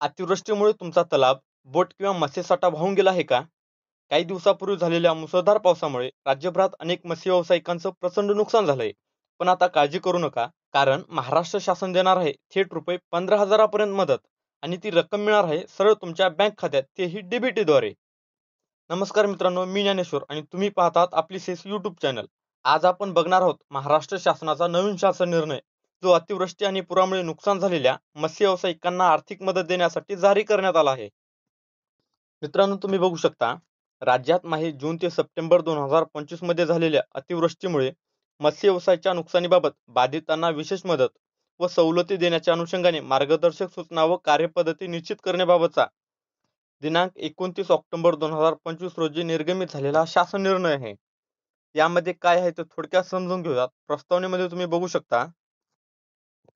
अतिवृष्टीमुळे तुमचा तलाव, बोट किंवा मत्स्यसाठा वाहून गेला आहे का? काही दिवसापूर्वी झालेल्या मुसळधार पावसामुळे राज्यभरात अनेक मत्स्य व्यावसायिकांचं प्रचंड नुकसान झालंय. पण आता काळजी करू नका, कारण महाराष्ट्र शासन देणार आहे थेट रुपये 15,000 पर्यंत मदत आणि ती रक्कम मिळणार आहे सरळ तुमच्या बँक खात्यात, तेही डीबीटीद्वारे. नमस्कार मित्रांनो, मी ज्ञानेश्वर आणि तुम्ही पाहतात आपली सेस यूट्यूब चॅनल. आज आपण बघणार आहोत महाराष्ट्र शासनाचा नवीन शासन निर्णय, जो अतिवृष्टी आणि पुरामुळे नुकसान झालेल्या मत्स्य व्यावसायिकांना आर्थिक मदत देण्यासाठी जारी करण्यात आला आहे. मित्रांनो, तुम्ही बघू शकता, राज्यात माहे जून ते सप्टेंबर 2025 मध्ये झालेल्या अतिवृष्टीमुळे मत्स्य व्यवसायाच्या नुकसानीबाबत बाधितांना विशेष मदत व सवलती देण्याच्या अनुषंगाने मार्गदर्शक सूचना व कार्यपद्धती निश्चित करण्याबाबतचा दिनांक 29 ऑक्टोबर 2025 रोजी निर्गमित झालेला हा शासन निर्णय आहे. यामध्ये काय आहे ते थोडक्यात समजून घेऊयात. प्रस्तावनेमध्ये तुम्ही बघू शकता,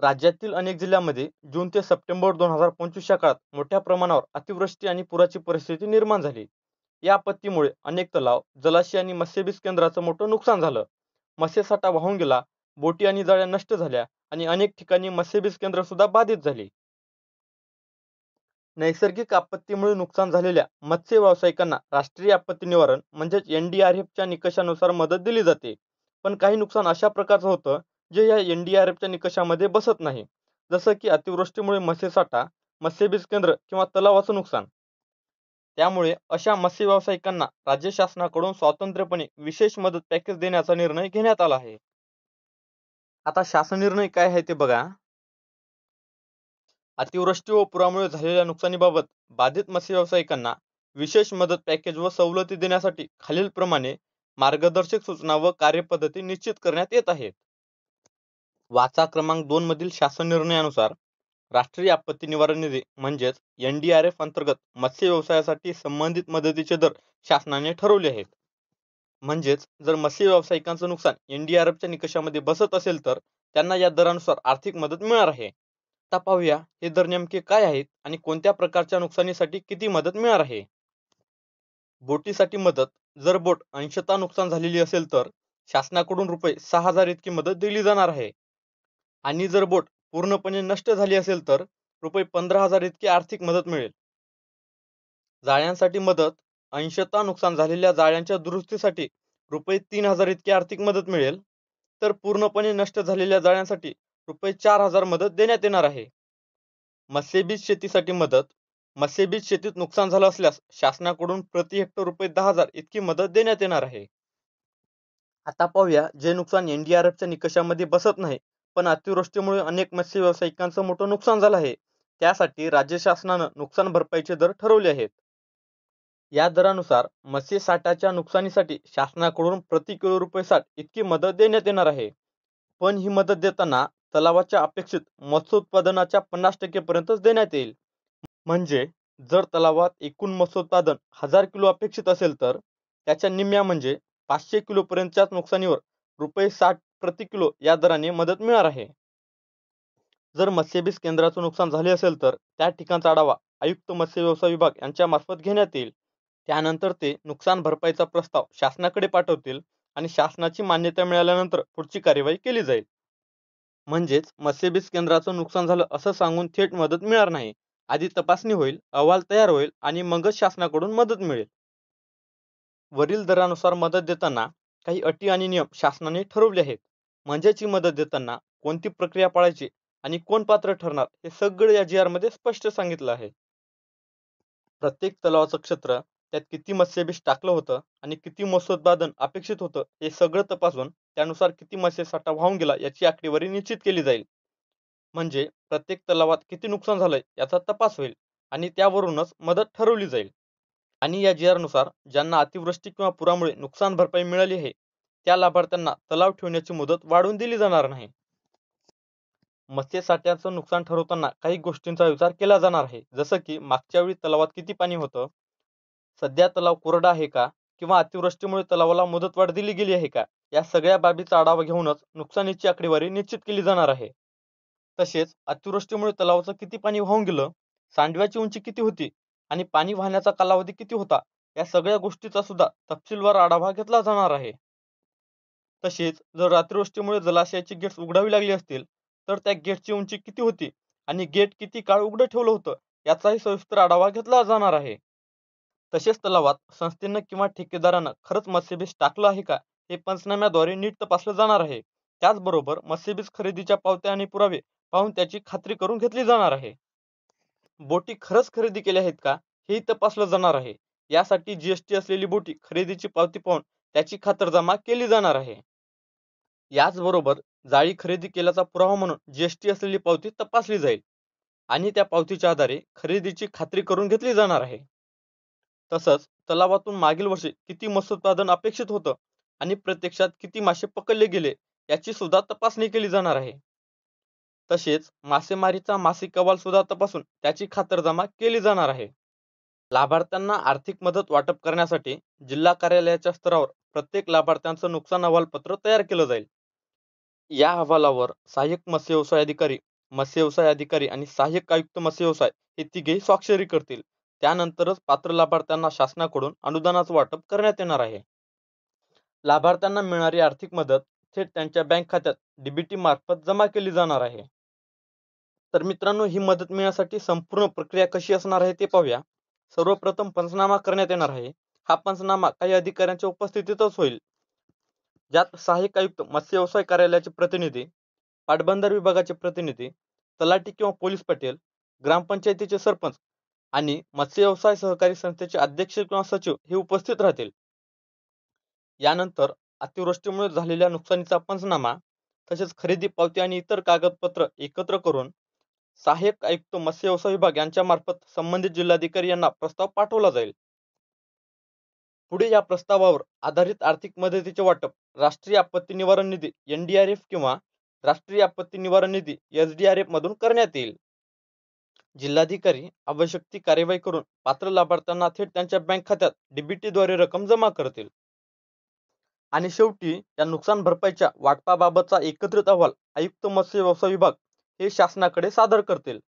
राज्यातील अनेक जिल्ह्यांमध्ये जून ते सप्टेंबर 2025 या काळात मोठ्या प्रमाणावर अतिवृष्टी आणि पुराची परिस्थिती निर्माण झाली. या आपत्तीमुळे अनेक तलाव, जलाशय आणि मत्स्यबीज केंद्राचं मोठं नुकसान झालं. मत्स्यसाठा वाहून गेला, बोटी आणि जाळ्या नष्ट झाल्या आणि अनेक ठिकाणी मत्स्यबीज केंद्र सुद्धा बाधित झाली. नैसर्गिक आपत्तीमुळे नुकसान झालेल्या मत्स्य व्यावसायिकांना राष्ट्रीय आपत्ती निवारण म्हणजेच NDRFच्या निकषानुसार मदत दिली जाते. पण काही नुकसान अशा प्रकारचं होतं जे या NDRFच्या निकषामध्ये बसत नाही. जसं की अतिवृष्टीमुळे मत्स्यसाठा, मत्स्यबीज केंद्र किंवा तलावाचं नुकसान. त्यामुळे अशा मत्स्य व्यावसायिकांना राज्य शासनाकडून स्वतंत्रपणे विशेष मदत पॅकेज देण्याचा निर्णय घेण्यात आला आहे. आता शासन निर्णय काय आहे ते बघा. अतिवृष्टी व पुरामुळे झालेल्या नुकसानीबाबत बाधित मत्स्य व्यावसायिकांना विशेष मदत पॅकेज व सवलती देण्यासाठी खालीलप्रमाणे मार्गदर्शक सूचना व कार्यपद्धती निश्चित करण्यात येत आहेत. वाचा क्रमांक 2 मधील शासन निर्णयानुसार राष्ट्रीय आपत्ती निवारण निधी म्हणजेच NDRF अंतर्गत मत्स्य व्यवसायासाठी संबंधित मदतीचे दर शासनाने ठरवले आहेत. म्हणजेच जर मत्स्य व्यावसायिकांचं नुकसान NDRFच्या निकषामध्ये बसत असेल तर त्यांना या दरानुसार आर्थिक मदत मिळणार आहे. आता पाहूया हे दर नेमके काय आहेत आणि कोणत्या प्रकारच्या नुकसानीसाठी किती मदत मिळणार आहे. बोटीसाठी मदत. जर बोट अंशतः नुकसान झालेली असेल तर शासनाकडून रुपये 6,000 इतकी मदत दिली जाणार आहे. आणि जर बोट पूर्णपणे नष्ट झाली असेल तर रुपये 15,000 इतकी आर्थिक मदत मिळेल. जाळ्यांसाठी मदत. अंशतः नुकसान झालेल्या जाळ्यांच्या दुरुस्तीसाठी रुपये 3,000 इतकी आर्थिक मदत मिळेल. तर पूर्णपणे नष्ट झालेल्या जाळ्यांसाठी रुपये 4,000 मदत देण्यात येणार आहे. मत्स्यबीज शेतीसाठी मदत. मत्स्यबीज शेतीत नुकसान झालं असल्यास शासनाकडून प्रति हेक्टर रुपये 10,000 इतकी मदत देण्यात येणार आहे. आता पाहूया जे नुकसान NDRFच्या निकषामध्ये बसत नाही, पण अतिवृष्टीमुळे अनेक मत्स्य व्यावसायिकांचं मोठं नुकसान झालं आहे. त्यासाठी राज्य शासनानं नुकसान भरपाईचे दर ठरवले आहेत. या दरानुसार मत्स्य साठाच्या नुकसानीसाठी शासनाकडून प्रति किलो रुपये 60 इतकी मदत देण्यात येणार आहे. पण ही मदत देताना तलावाच्या अपेक्षित मत्स्योत्पादनाच्या 50% पर्यंतच देण्यात येईल. म्हणजे जर तलावात एकूण मत्स्योत्पादन 1000 किलो अपेक्षित असेल तर त्याच्या निम्म्या म्हणजे 500 किलो पर्यंतच्याच नुकसानीवर रुपये 60 प्रति किलो या दराने मदत मिळणार आहे. जर मत्स्यबीज केंद्राचं नुकसान झाले असेल तर त्या ठिकाणचा आढावा आयुक्त मत्स्य व्यवसाय विभाग यांच्या मार्फत घेण्यात येईल. त्यानंतर ते नुकसान भरपाईचा प्रस्ताव शासनाकडे पाठवतील आणि शासनाची मान्यता मिळाल्यानंतर पुढची कार्यवाही केली जाईल. म्हणजेच मत्स्यबीज केंद्राचं नुकसान झालं असं सांगून थेट मदत मिळणार नाही. आधी तपासणी होईल, अहवाल तयार होईल आणि मगच शासनाकडून मदत मिळेल. वरील दरानुसार मदत देताना काही अटी आणि नियम शासनाने ठरवले आहेत. म्हणजेच ही मदत देताना कोणती प्रक्रिया पाळायची आणि कोण पात्र ठरणार हे सगळं या GR मध्ये स्पष्ट सांगितलं आहे. प्रत्येक तलावाचं क्षेत्र, त्यात किती मत्स्यबीज टाकलं होतं आणि किती मत्स्योत्पादन अपेक्षित होतं हे सगळं तपासून त्यानुसार किती मत्स्यसाठा वाहून गेला याची आकडेवारी निश्चित केली जाईल. म्हणजे प्रत्येक तलावात किती नुकसान झालंय याचा तपास होईल आणि त्यावरूनच मदत ठरवली जाईल. आणि या GR नुसार ज्यांना अतिवृष्टी किंवा पुरामुळे नुकसान भरपाई मिळाली आहे त्या लाभार्थ्यांना तलाव ठेवण्याची मुदत वाढवून दिली जाणार नाही. मत्स्यसाठ्याचं नुकसान ठरवताना काही गोष्टींचा विचार केला जाणार आहे. जसं की मागच्या वेळी तलावात किती पाणी होतं, सध्या तलाव कोरडा आहे का, किंवा अतिवृष्टीमुळे तलावाला मुदतवाढ दिली गेली आहे का, या सगळ्या बाबीचा आढावा घेऊनच नुकसानीची आकडेवारी निश्चित केली जाणार आहे. तसेच अतिवृष्टीमुळे तलावाचं किती पाणी वाहून गेलं, सांडव्याची उंची किती होती आणि पाणी वाहण्याचा कालावधी किती होता, या सगळ्या गोष्टीचा सुद्धा तपशीलवार आढावा घेतला जाणार आहे. तसेच जर अतिवृष्टीमुळे जलाशयाची गेट्स उघडावी लागली असतील तर त्या गेटची उंची किती होती आणि गेट किती काळ उघडं ठेवलं होतं याचाही सविस्तर आढावा घेतला जाणार आहे. तसेच तलावात संस्थेनं किंवा ठेकेदारानं खरंच मत्स्यबीज टाकलं आहे का हे पंचनाम्याद्वारे नीट तपासलं जाणार आहे. त्याचबरोबर मत्स्यबीज खरेदीच्या पावत्या आणि पुरावे पाहून त्याची खात्री करून घेतली जाणार आहे. बोटी खरंच खरेदी केल्या आहेत का हेही तपासलं जाणार आहे. यासाठी जीएसटी असलेली बोटी खरेदीची पावती पाहून त्याची खातरजमा केली जाणार आहे. याचबरोबर जाळी खरेदी केल्याचा पुरावा म्हणून जीएसटी असलेली पावती तपासली जाईल आणि त्या पावतीच्या आधारे खरेदीची खात्री करून घेतली जाणार आहे. तसंच तलावातून मागील वर्षी किती मत्स्योत्पादन अपेक्षित होतं आणि प्रत्यक्षात किती मासे पकडले गेले याची सुद्धा तपासणी केली जाणार आहे. तसेच मासेमारीचा मासिक अहवाल सुद्धा तपासून त्याची खातरजमा केली जाणार आहे. लाभार्थ्यांना आर्थिक मदत वाटप करण्यासाठी जिल्हा कार्यालयाच्या स्तरावर प्रत्येक लाभार्थ्यांचं नुकसान अहवालपत्र तयार केलं जाईल. या अहवालावर सहाय्यक मत्स्य व्यवसाय अधिकारी आणि सहाय्यक आयुक्त मत्स्य व्यवसाय हे तिघेही स्वाक्षरी करतील. त्यानंतरच पात्र लाभार्थ्यांना शासनाकडून अनुदानाचं वाटप करण्यात येणार आहे. लाभार्थ्यांना मिळणारी आर्थिक मदत थेट त्यांच्या बँक खात्यात डीबीटी मार्फत जमा केली जाणार आहे. तर मित्रांनो, ही मदत मिळण्यासाठी संपूर्ण प्रक्रिया कशी असणार आहे ते पाहूया. सर्वप्रथम पंचनामा करण्यात येणार आहे. हा पंचनामा काही अधिकाऱ्यांच्या उपस्थितीतच होईल, ज्यात सहाय्यक आयुक्त मत्स्य व्यवसाय कार्यालयाचे प्रतिनिधी, पाटबंधारे विभागाचे प्रतिनिधी, तलाठी किंवा पोलीस पाटील, ग्रामपंचायतीचे सरपंच आणि मत्स्य व्यवसाय सहकारी संस्थेचे अध्यक्ष किंवा सचिव हे उपस्थित राहतील. यानंतर अतिवृष्टीमुळे झालेल्या नुकसानीचा पंचनामा, तसेच खरेदी पावती आणि इतर कागदपत्र एकत्र करून सहाय्यक आयुक्त मत्स्य व्यवसाय विभाग यांच्या मार्फत संबंधित जिल्हाधिकारी यांना प्रस्ताव पाठवला जाईल. पुढे या प्रस्तावावर आधारित आर्थिक मदतीचे वाटप राष्ट्रीय आपत्ती निवारण निधी NDRF किंवा राष्ट्रीय आपत्ती निवारण निधी SDRF मधून करण्यात येईल. जिल्हाधिकारी आवश्यक ती कार्यवाही करून पात्र लाभार्थ्यांना थेट त्यांच्या बँक खात्यात डीबीटीद्वारे रक्कम जमा करतील. आणि शेवटी या नुकसान भरपाईच्या वाटपाबाबतचा एकत्रित अहवाल आयुक्त मत्स्य व्यवसाय विभाग हे शासनाकडे सादर करतील.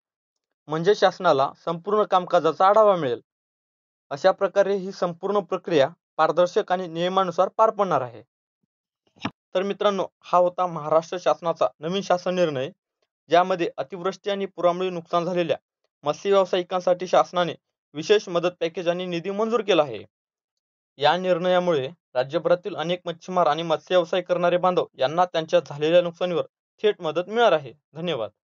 म्हणजे शासनाला संपूर्ण कामकाजाचा आढावा मिळेल. अशा प्रकारे ही संपूर्ण प्रक्रिया पारदर्शक आणि नियमानुसार पार पडणार आहे. तर मित्रांनो, हा होता महाराष्ट्र शासनाचा नवीन शासन निर्णय, ज्यामध्ये अतिवृष्टी आणि पुरामुळे नुकसान झालेल्या मत्स्य व्यावसायिकांसाठी शासनाने विशेष मदत पॅकेज आणि निधी मंजूर केला आहे. या निर्णयामुळे राज्यभरातील अनेक मच्छीमार आणि मत्स्य व्यवसाय करणारे बांधव यांना त्यांच्या झालेल्या नुकसानीवर थेट मदत मिळणार आहे. धन्यवाद.